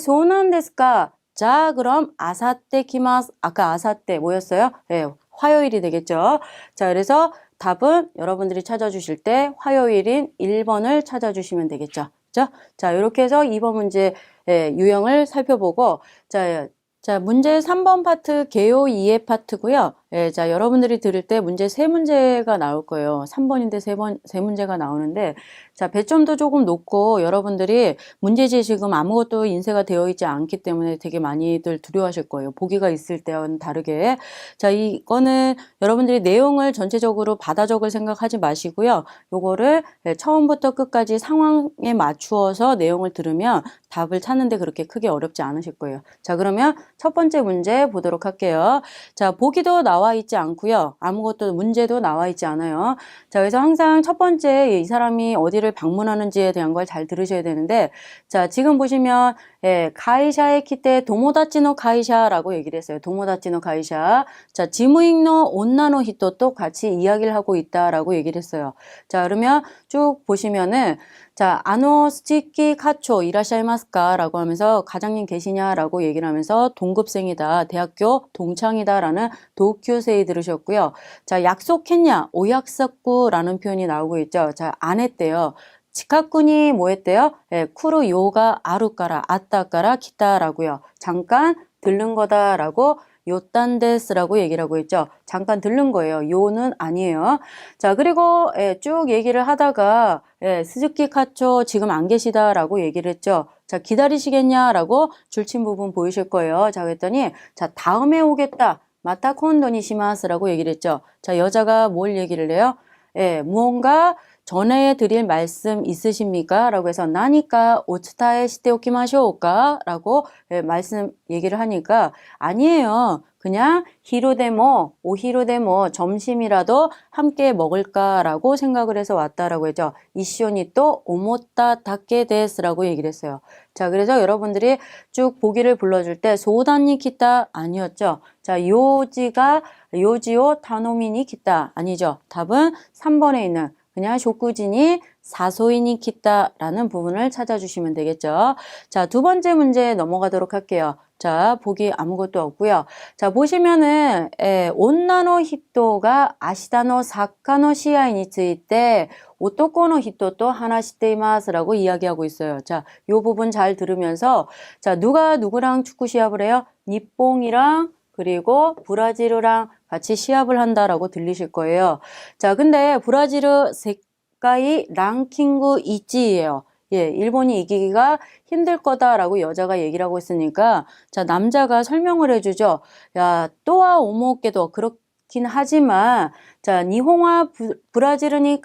소난데스까? 자, 그럼 아사떼 키마스, 아까 아사떼 뭐였어요? 화요일이 되겠죠. 자, 그래서 답은 여러분들이 찾아주실 때 화요일인 1번을 찾아주시면 되겠죠. 자, 이렇게 해서 2번 문제 유형을 살펴보고, 자, 문제 3번 파트 개요 2의 파트고요. 자, 여러분들이 들을 때 문제 3문제가 나올 거예요. 3번인데 3문제가 나오는데 자, 배점도 조금 높고 여러분들이 문제지 지금 아무것도 인쇄가 되어 있지 않기 때문에 되게 많이들 두려워하실 거예요. 보기가 있을 때와는 다르게. 자, 이거는 여러분들이 내용을 전체적으로 받아 적을 생각하지 마시고요. 요거를 처음부터 끝까지 상황에 맞추어서 내용을 들으면 답을 찾는데 그렇게 크게 어렵지 않으실 거예요. 자, 그러면 첫 번째 문제 보도록 할게요. 자, 보기도 나와 있지 않고요. 아무것도 문제도 나와 있지 않아요. 자, 그래서 항상 첫 번째 이 사람이 어디를 방문하는지에 대한 걸 잘 들으셔야 되는데 자, 지금 보시면 가이샤에 키테 도모다치노 가이샤라고 얘기를 했어요. 도모다치노 가이샤. 자, 지무잉노 온나노 히토도 같이 이야기를 하고 있다라고 얘기를 했어요. 자, 그러면 쭉 보시면은 자, 스치키 카초 이라샤이마스까? 라고 하면서 과장님 계시냐라고 얘기를 하면서 동급생이다, 대학교 동창이다라는 도큐세이 들으셨고요. 자, 약속했냐, 오약속구라는 표현이 나오고 있죠. 자, 안 했대요. 치카꾼이 뭐 했대요? 쿠루 요가 아루까라 아따까라 기타라고요. 잠깐 들른 거다라고 요딴데스라고 얘기를 하고 있죠. 잠깐 들른 거예요. 요는 아니에요. 자, 그리고 쭉 얘기를 하다가 스즈키 카초 지금 안 계시다라고 얘기를 했죠. 자, 기다리시겠냐라고 줄친 부분 보이실 거예요. 자, 그랬더니 자, 다음에 오겠다. 마타 콘도니시마스라고 얘기를 했죠. 자, 여자가 뭘 얘기를 해요? 무언가 전해 드릴 말씀 있으십니까? 라고 해서 나니까 오츠타에 시테오키마쇼우까? 라고 말씀 얘기를 하니까 아니에요. 그냥 히로데모, 오히로데모 점심이라도 함께 먹을까라고 생각을 해서 왔다라고 했죠. 이시오니 또 오모타 다케 데스라고 얘기를 했어요. 자, 그래서 여러분들이 쭉 보기를 불러줄 때 소단니 키타 아니었죠. 자, 요지오 타노미니 키타 아니죠. 답은 3번에 있는 그냥 쇼쿠지니 사소이니 키타라는 부분을 찾아주시면 되겠죠. 자, 두 번째 문제 넘어가도록 할게요. 자, 보기 아무것도 없고요. 자, 보시면은 온나노 히토가 아시다노 사카노 시아이니ついて 오토코노 히토도 하나시테이마스라고 이야기하고 있어요. 자, 요 부분 잘 들으면서 자, 누가 누구랑 축구 시합을 해요? 니뽕이랑 그리고 브라질이랑 같이 시합을 한다라고 들리실 거예요. 자, 근데 브라질은 세카이 랭킹구 1위예요. 일본이 이기기가 힘들 거다라고 여자가 얘기를 하고 있으니까 자, 남자가 설명을 해주죠. 야, 또한 오모께도 그렇게 좋긴 하지만, 자, 니홍와 브라질은이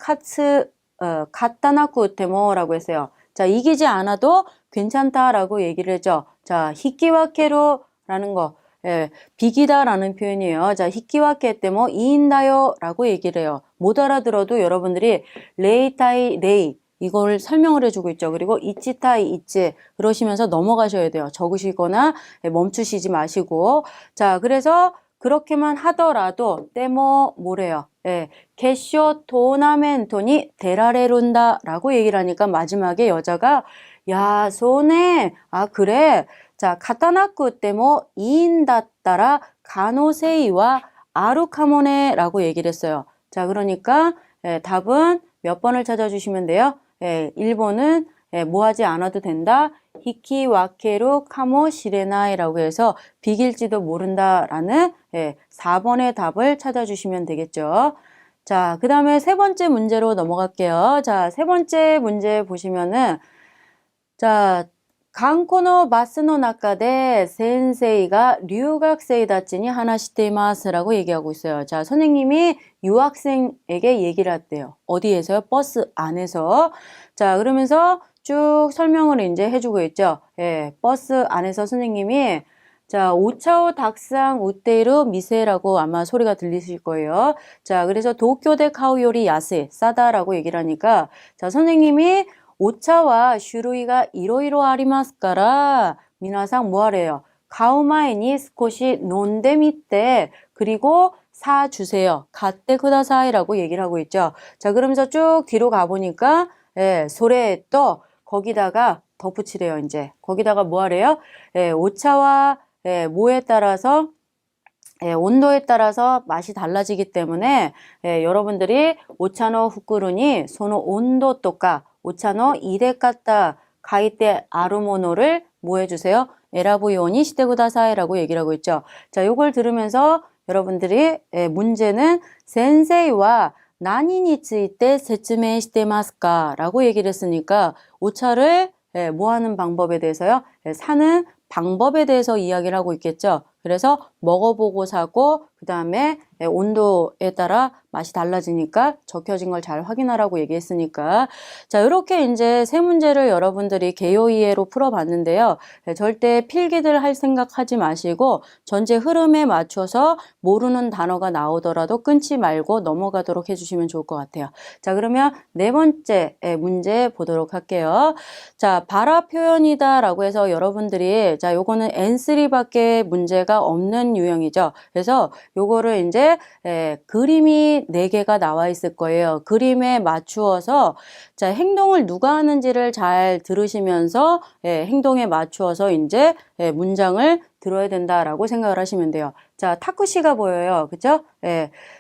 갖다나쿠 테모라고 했어요. 자, 이기지 않아도 괜찮다라고 얘기를 했죠. 자, 히키와케로라는 거, 예, 비기다라는 표현이에요. 자, 히키와케 때모 이인다요라고 얘기를 해요. 못 알아들어도 여러분들이 레이타이 레이 이걸 설명을 해주고 있죠. 그리고 이치타이 이치 그러시면서 넘어가셔야 돼요. 적으시거나 멈추시지 마시고. 자, 그래서 그렇게만 하더라도 때모 뭐래요? 예, 캐쇼 토나멘토니 데라레룬다라고 얘기를 하니까 마지막에 여자가 야, 손에 아 그래. 자, 카타나쿠 때모 이인다따라 가노세이와 아루카모네라고 얘기를 했어요. 자, 그러니까 답은 몇 번을 찾아주시면 돼요? 1번은 뭐 하지 않아도 된다. 히키와케루 카모 시레나이라고 해서 비길지도 모른다라는 4번의 답을 찾아주시면 되겠죠. 자, 그 다음에 세 번째 문제로 넘어갈게요. 자, 세 번째 문제 보시면은 자, 강코노 바스노 나카데 센세이가 류학생이 다치니 하나시테이마스라고 얘기하고 있어요. 자, 선생님이 유학생에게 얘기를 했대요. 어디에서요? 버스 안에서. 자, 그러면서 쭉 설명을 이제 해주고 있죠. 예, 버스 안에서 선생님이 자, 오차오 닭상 우테이루 미세라고 아마 소리가 들리실 거예요. 자, 그래서 도쿄대 카오요리 야세 싸다라고 얘기를 하니까 자, 선생님이 오차와 슈루이가 이로이로 아리마스까라 미나상 뭐하래요? 가오마에니 스코시 논데미떼 그리고 사주세요. 가떼 쿠다사이라고 얘기를 하고 있죠. 자, 그러면서 쭉 뒤로 가보니까 소레 또 거기다가 덧붙이래요. 이제 거기다가 뭐하래요? 오차와 뭐에 따라서 온도에 따라서 맛이 달라지기 때문에 여러분들이 오차노 후쿠루니 소노 온도 또까 오차노 이데까따 가이테 아루모노를 뭐 해주세요? 에라부요니 시테구다사이라고 얘기를 하고 있죠. 자, 요걸 들으면서 여러분들이 문제는 센세이와 나니니 츠이테 세츠메 시테마스까 라고 얘기를 했으니까 오차를 뭐 하는 방법에 대해서요? 사는 방법에 대해서 이야기를 하고 있겠죠. 그래서 먹어보고 사고 그 다음에 온도에 따라 맛이 달라지니까 적혀진 걸 잘 확인하라고 얘기했으니까 자 이렇게 이제 세 문제를 여러분들이 개요 이해로 풀어봤는데요. 절대 필기들 할 생각하지 마시고 전체 흐름에 맞춰서 모르는 단어가 나오더라도 끊지 말고 넘어가도록 해주시면 좋을 것 같아요. 자 그러면 네 번째 문제 보도록 할게요. 자 발화 표현이다 라고 해서 여러분들이 자 요거는 N3밖에 문제가 없는 유형이죠. 그래서 요거를 이제 그림이 4개가 나와 있을 거예요. 그림에 맞추어서 자 행동을 누가 하는지를 잘 들으시면서 행동에 맞추어서 이제 문장을 들어야 된다라고 생각을 하시면 돼요. 자 타쿠시가 보여요. 그죠?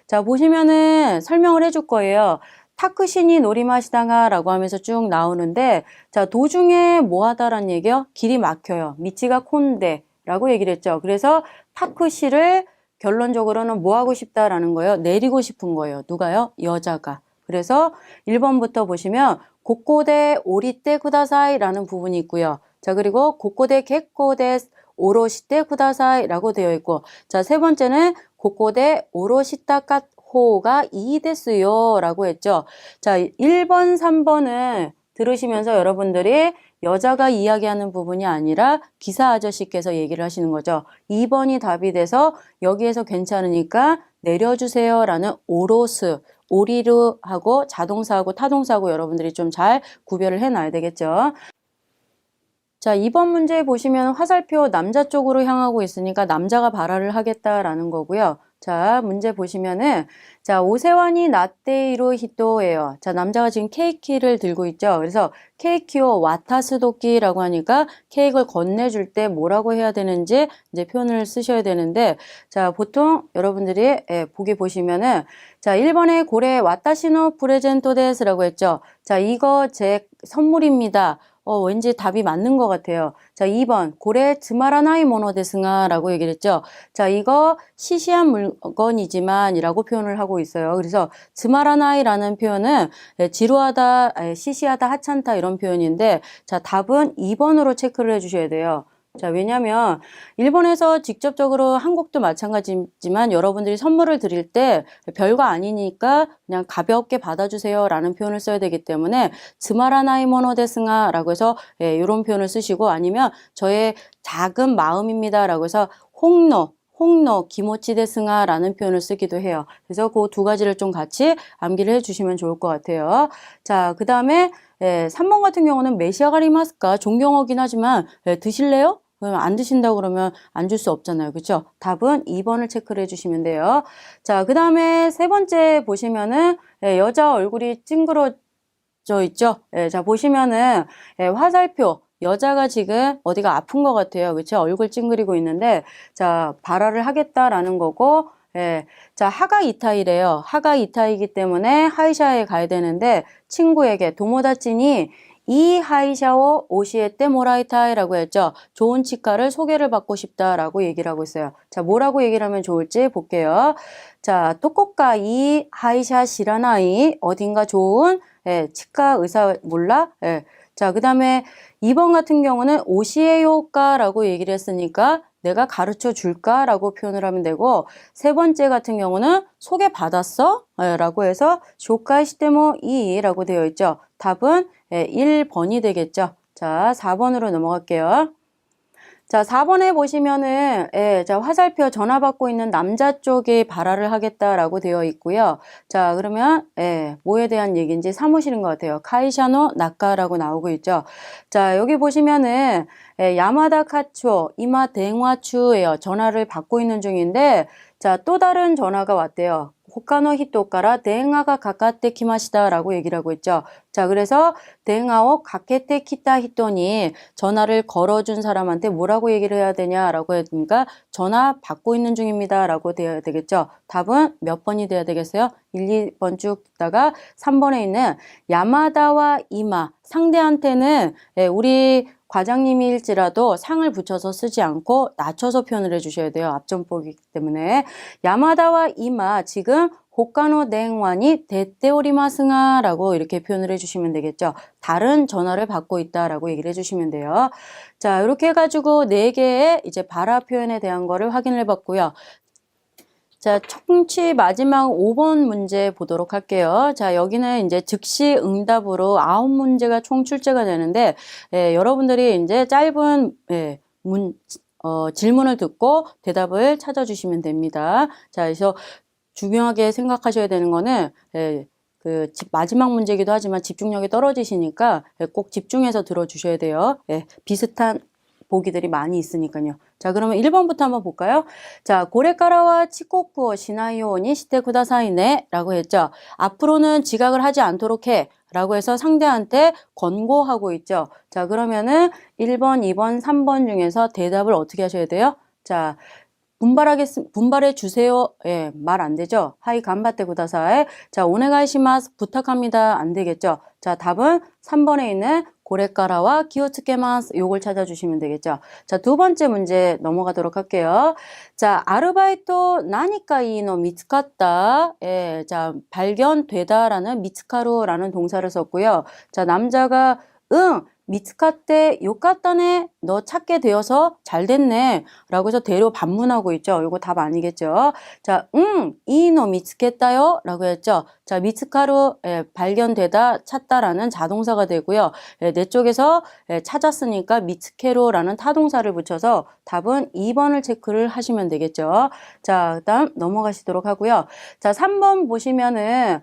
자 보시면은 설명을 해줄 거예요. 타쿠시니 노리마시다가 라고 하면서 쭉 나오는데 자 도중에 뭐 하다라는 얘기요? 길이 막혀요. 미치가 콘데 라고 얘기를 했죠. 그래서 타쿠시를 결론적으로는 뭐 하고 싶다라는 거예요? 내리고 싶은 거예요. 누가요? 여자가. 그래서 1번부터 보시면 고코데 오리떼 쿠다사이 라는 부분이 있고요. 자 그리고 고코데 겟코데 오로시떼 쿠다사이 라고 되어 있고 자 세 번째는 고코데 오로시타카 호가 이데스요 라고 했죠. 자 1번 3번은 들으시면서 여러분들이 여자가 이야기하는 부분이 아니라 기사 아저씨께서 얘기를 하시는 거죠. 2번이 답이 돼서 여기에서 괜찮으니까 내려주세요 라는 오로스, 오리르하고 자동사하고 타동사하고 여러분들이 좀 잘 구별을 해놔야 되겠죠. 자, 2번 문제 보시면 화살표 남자 쪽으로 향하고 있으니까 남자가 발화를 하겠다라는 거고요. 자, 문제 보시면은 자, 오세환이 나떼이로 히토예요. 자, 남자가 지금 케이크를 들고 있죠. 그래서 케이크요 와타스도끼라고 하니까 케이크를 건네줄 때 뭐라고 해야 되는지 이제 표현을 쓰셔야 되는데 자, 보통 여러분들이 보기 보시면은 자, 1번에 고래 와타시노 프레젠토 데스라고 했죠. 자, 이거 제 선물입니다. 왠지 답이 맞는 것 같아요. 자, 2번 고래 즈마라나이 모노 데스가 라고 얘기를 했죠. 자, 이거 시시한 물건이지만 이라고 표현을 하고 있어요. 그래서 즈마라나이라는 표현은 지루하다, 시시하다, 하찮다 이런 표현인데 자, 답은 2번으로 체크를 해주셔야 돼요. 자, 왜냐면 일본에서 직접적으로 한국도 마찬가지지만 여러분들이 선물을 드릴 때 별거 아니니까 그냥 가볍게 받아주세요 라는 표현을 써야 되기 때문에 스마라나이 모노 데스가 라고 해서 이런 표현을 쓰시고, 아니면 저의 작은 마음입니다 라고 해서 홍노 기모치 데스가 라는 표현을 쓰기도 해요. 그래서 그 두 가지를 좀 같이 암기를 해주시면 좋을 것 같아요. 자, 그 다음에 3번 같은 경우는 메시아가리마스까 존경어긴 하지만 드실래요? 그러면 안 드신다고 그러면 안 줄 수 없잖아요. 그렇죠? 답은 2번을 체크를 해주시면 돼요. 자, 그 다음에 세 번째 보시면은 여자 얼굴이 찡그러져 있죠? 자, 보시면은 화살표, 여자가 지금 어디가 아픈 것 같아요. 그렇죠? 얼굴 찡그리고 있는데, 자, 발화를 하겠다라는 거고, 자, 하가 이타이래요. 하가 이타이기 때문에 하이샤에 가야 되는데, 친구에게 도모다치니 이 하이샤오 오시에떼 모라이타이라고 했죠. 좋은 치과를 소개를 받고 싶다라고 얘기를 하고 있어요. 자, 뭐라고 얘기를 하면 좋을지 볼게요. 자, 토코카 이 하이샤 시라나이, 어딘가 좋은 치과 의사 몰라? 자, 그 다음에 2번 같은 경우는 오시에요까라고 얘기를 했으니까 내가 가르쳐 줄까? 라고 표현을 하면 되고, 세 번째 같은 경우는 소개받았어? 라고 해서 쇼카이 시테모 이 라고 되어 있죠. 답은 1번이 되겠죠. 자, 4번으로 넘어갈게요. 자, 4번에 보시면은, 자, 화살표 전화 받고 있는 남자 쪽에 발화를 하겠다라고 되어 있고요. 자, 그러면, 뭐에 대한 얘기인지 사무실인 것 같아요. 카이샤노 나카라고 나오고 있죠. 자, 여기 보시면은, 야마다 카초, 이마 댕화추예요. 전화를 받고 있는 중인데, 자, 또 다른 전화가 왔대요. 호카노 히토카라 댕화가 가까테 키마시다 라고 얘기를 하고 있죠. 자, 그래서 댕화오 가케테 키타 히토니, 전화를 걸어준 사람한테 뭐라고 얘기를 해야 되냐라고 했으니까 전화 받고 있는 중입니다 라고 되어야 되겠죠. 답은 몇 번이 돼야 되겠어요? 1, 2번 쭉 듣다가 3번에 있는 야마다와 이마, 상대한테는 우리 과장님일지라도 상을 붙여서 쓰지 않고 낮춰서 표현을 해주셔야 돼요. 앞전법이기 때문에. 야마다와 이마, 지금 호카노 댕완이 데테오리마스가 라고 이렇게 표현을 해주시면 되겠죠. 다른 전화를 받고 있다라고 얘기를 해주시면 돼요. 자, 이렇게 해가지고 4개의 이제 발화 표현에 대한 거를 확인을 해봤고요. 자, 청취 마지막 5번 문제 보도록 할게요. 자, 여기는 이제 즉시 응답으로 9문제가 총 출제가 되는데, 여러분들이 이제 짧은, 질문을 듣고 대답을 찾아주시면 됩니다. 자, 그래서 중요하게 생각하셔야 되는 거는, 마지막 문제이기도 하지만 집중력이 떨어지시니까 꼭 집중해서 들어주셔야 돼요. 비슷한 보기들이 많이 있으니까요. 자, 그러면 1번부터 한번 볼까요? 자, 고레카라와 치코쿠오 시나이오니 시테 쿠다사이네 라고 했죠. 앞으로는 지각을 하지 않도록 해 라고 해서 상대한테 권고하고 있죠. 자, 그러면은 1번, 2번, 3번 중에서 대답을 어떻게 하셔야 돼요? 자, 분발해 주세요. 말 안 되죠? 하이 간바테 구다사이. 자, 오네가이시마스 부탁합니다. 안 되겠죠? 자, 답은 3번에 있는 고레카라와 기오츠케마스, 요걸 찾아주시면 되겠죠. 자, 두 번째 문제 넘어가도록 할게요. 자, 아르바이토 나니까 이노 미츠카타. 자, 발견되다라는 미츠카루라는 동사를 썼고요. 자, 남자가 응, 미츠카테 요카타네, 너 찾게 되어서 잘 됐네 라고 해서 대로 반문하고 있죠. 이거 답 아니겠죠. 자, 이노 미츠케타요 라고 했죠. 자, 미츠카루 발견되다, 찾다라는 자동사가 되고요. 내 쪽에서 찾았으니까 미츠케로라는 타동사를 붙여서 답은 2번을 체크를 하시면 되겠죠. 자, 그다음 넘어가시도록 하고요. 자, 3번 보시면은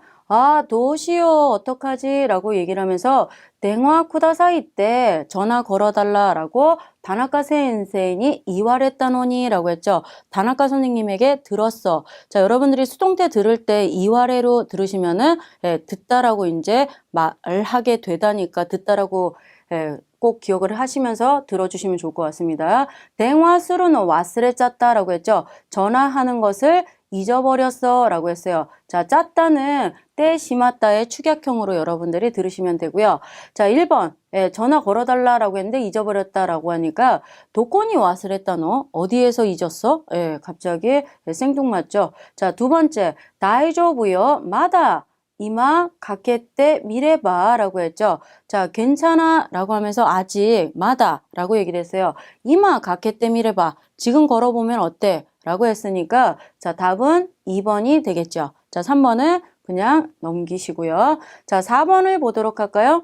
도시오 어떡하지? 라고 얘기를 하면서 댕화 쿠다사이 때 전화 걸어달라 라고 다나카 센세이니 이와레따노니 라고 했죠. 다나카 선생님에게 들었어. 자, 여러분들이 수동태 들을 때 이와레로 들으시면은 듣다라고 이제 말하게 되다니까 듣다라고 꼭 기억을 하시면서 들어주시면 좋을 것 같습니다. 댕화 스루노 와스레 짰다 라고 했죠. 전화하는 것을 잊어버렸어 라고 했어요. 자, 짰다는 때 시마따의 축약형으로 여러분들이 들으시면 되고요. 자, 1번 전화 걸어달라 라고 했는데 잊어버렸다 라고 하니까 도코니 와스레따노, 어디에서 잊었어? 갑자기 생뚱맞죠. 자, 두 번째 다이조부요 마다 이마 가케때 미래봐 라고 했죠. 자, 괜찮아 라고 하면서 아직 마다 라고 얘기를 했어요. 이마 가케때 미래봐. 지금 걸어보면 어때? 라고 했으니까 자, 답은 2번이 되겠죠. 자, 3번은 그냥 넘기시고요. 자, 4번을 보도록 할까요?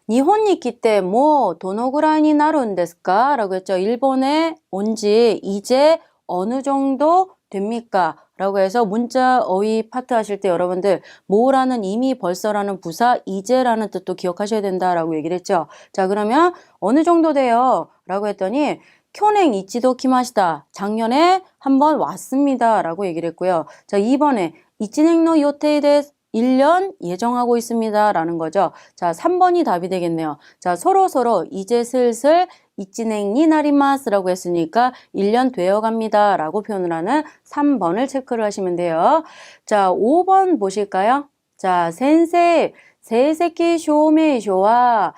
일본에来てもうどのぐらいになるんですか? 라고 했죠. 일본에 온 지 이제 어느 정도 됩니까? 라고 해서 문자 어휘 파트 하실 때 여러분들 뭐라는 이미 벌써라는 부사 이제라는 뜻도 기억하셔야 된다라고 얘기를 했죠. 자, 그러면 어느 정도 돼요? 라고 했더니 쿄냉 이치도 키마시다. 작년에 한번 왔습니다. 라고 얘기를 했고요. 자, 2번에 이치냉노 요테이 데스 1년 예정하고 있습니다. 라는 거죠. 자, 3번이 답이 되겠네요. 자, 서로 이제 슬슬 이치냉니 나리마스 라고 했으니까 1년 되어 갑니다. 라고 표현을 하는 3번을 체크를 하시면 돼요. 자, 5번 보실까요? 자, 센세이 세세키 쇼메이쇼와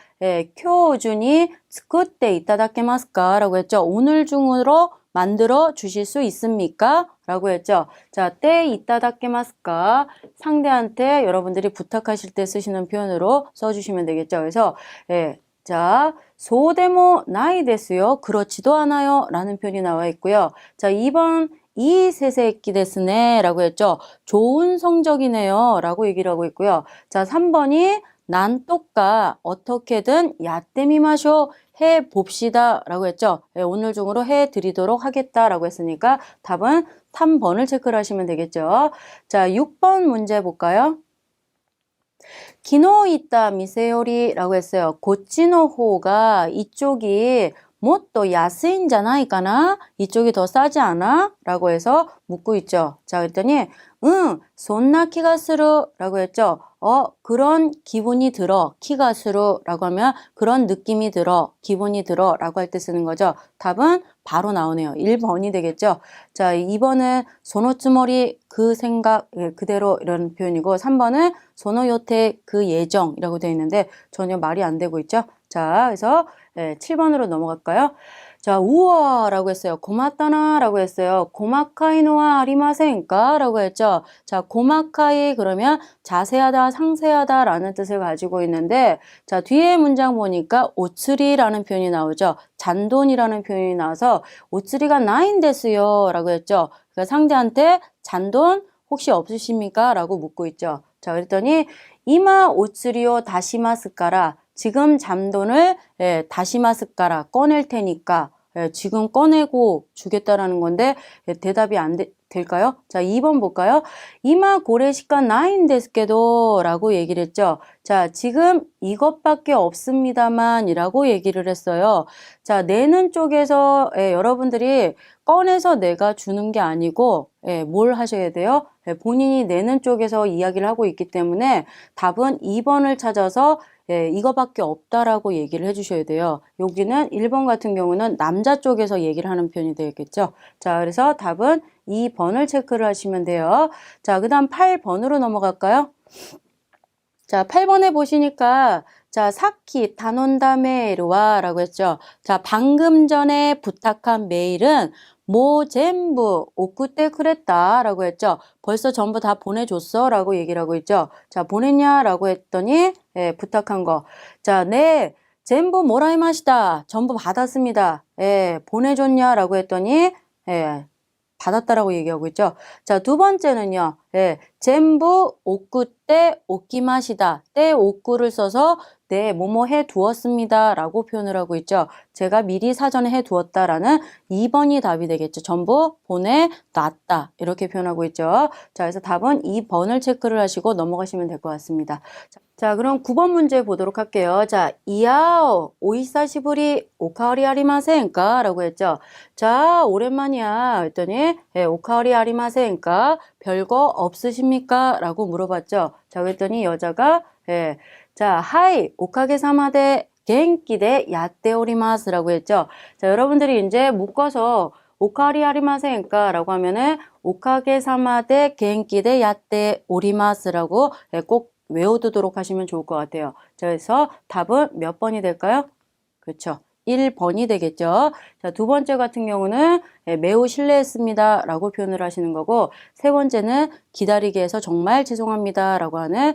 쿄준이 스쿠때 이타다케마스까? 라고 했죠. 오늘 중으로 만들어 주실 수 있습니까? 라고 했죠. 자, 때 이따다케마스까? 상대한테 여러분들이 부탁하실 때 쓰시는 표현으로 써주시면 되겠죠. 그래서 자, 소데모 나이 데스요. 그렇지도 않아요. 라는 표현이 나와 있고요. 자, 2번 이 세세키 데스네 라고 했죠. 좋은 성적이네요. 라고 얘기를 하고 있고요. 자, 3번이 난 똑까 어떻게든 야떼미마쇼 해봅시다 라고 했죠. 오늘 중으로 해드리도록 하겠다 라고 했으니까 답은 3번을 체크를 하시면 되겠죠. 자, 6번 문제 볼까요? 기노 있다 미세요리라고 했어요. 고치노 호가 이쪽이 또 야스인잖아이까나 이쪽이 더 싸지 않아? 라고 해서 묻고 있죠. 자, 그랬더니 응, 손나 키가스루 라고 했죠. 그런 기분이 들어. 키가스루 라고 하면 그런 느낌이 들어. 기분이 들어 라고 할 때 쓰는 거죠. 답은 바로 나오네요. 1번이 되겠죠. 자, 2번은 소노츠머리 그 생각 그대로 이런 표현이고 3번은 소노요테 그 예정이라고 되어 있는데 전혀 말이 안 되고 있죠. 자, 그래서 7번으로 넘어갈까요? 자, 우와 라고 했어요. 고맙다나 라고 했어요. 고마카이노와 아리마센까? 라고 했죠. 자, 고마카이 그러면 자세하다, 상세하다 라는 뜻을 가지고 있는데 자, 뒤에 문장 보니까 오츠리라는 표현이 나오죠. 잔돈이라는 표현이 나와서 오츠리가 나인데스요 라고 했죠. 그러니까 상대한테 잔돈 혹시 없으십니까? 라고 묻고 있죠. 자, 그랬더니 이마 오츠리오 다시마스까라 지금 잔돈을 다시마스까라 꺼낼 테니까 지금 꺼내고 주겠다라는 건데 대답이 안 될까요? 자, 2번 볼까요? 이마 고레시간 나인 데스케도 라고 얘기를 했죠. 자, 지금 이것밖에 없습니다만 이라고 얘기를 했어요. 자, 내는 쪽에서 여러분들이 꺼내서 내가 주는 게 아니고 뭘 하셔야 돼요? 본인이 내는 쪽에서 이야기를 하고 있기 때문에 답은 2번을 찾아서 이거밖에 없다라고 얘기를 해주셔야 돼요. 여기는 1번 같은 경우는 남자 쪽에서 얘기를 하는 편이 되겠죠. 자, 그래서 답은 2번을 체크를 하시면 돼요. 자, 그 다음 8번으로 넘어갈까요? 자, 8번에 보시니까 자, 사키 다논다 메일와 라고 했죠. 자, 방금 전에 부탁한 메일은 젠부 오쿠테 쿠레타 라고 했죠. 벌써 전부 다 보내줬어 라고 얘기를 하고 있죠. 자, 보냈냐 라고 했더니 부탁한 거. 자, 네, 전부 모라이마시다. 전부 받았습니다. 보내줬냐 라고 했더니 받았다라고 얘기하고 있죠. 자, 두 번째는요. 전부 오쿠때 오키마시다. 때 오쿠를 써서 네, 뭐뭐 해 두었습니다. 라고 표현을 하고 있죠. 제가 미리 사전에 해 두었다라는 2번이 답이 되겠죠. 전부 보내놨다. 이렇게 표현하고 있죠. 자, 그래서 답은 2번을 체크를 하시고 넘어가시면 될 것 같습니다. 자, 그럼 9번 문제 보도록 할게요. 자, 이야오, 오이사시부리 오카오리 아리마센까? 라고 했죠. 자, 오랜만이야. 했더니, 오카오리 아리마센까? 별거 없으십니까? 라고 물어봤죠. 자, 그랬더니 여자가, 자, 하이, 오카게사마데 겐키데 야떼오리마스 라고 했죠. 자, 여러분들이 이제 묶어서 오카리 아리마센까? 라고 하면은 오카게사마데 겐키데 야떼오리마스 라고 꼭 외워두도록 하시면 좋을 것 같아요. 자, 그래서 답은 몇 번이 될까요? 그렇죠. 1번이 되겠죠. 자, 두 번째 같은 경우는 매우 실례했습니다 라고 표현을 하시는 거고, 세 번째는 기다리게 해서 정말 죄송합니다 라고 하는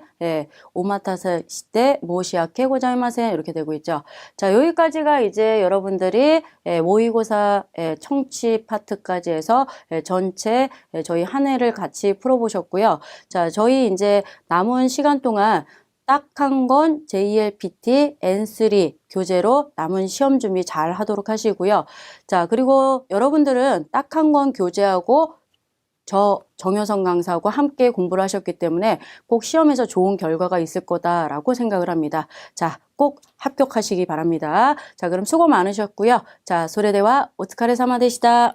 오마타세 시테 모시아케 고자이마센 이렇게 되고 있죠. 자, 여기까지가 이제 여러분들이 모의고사 청취 파트까지 해서 전체 저희 한 해를 같이 풀어보셨고요. 자, 저희 이제 남은 시간 동안 딱 한 건 JLPT N3 교재로 남은 시험 준비 잘 하도록 하시고요. 자, 그리고 여러분들은 딱 한 권 교재하고 저 정효성 강사하고 함께 공부를 하셨기 때문에 꼭 시험에서 좋은 결과가 있을 거다라고 생각을 합니다. 자, 꼭 합격하시기 바랍니다. 자, 그럼 수고 많으셨고요. 자, 소레대와 오츠카레사마 되시다.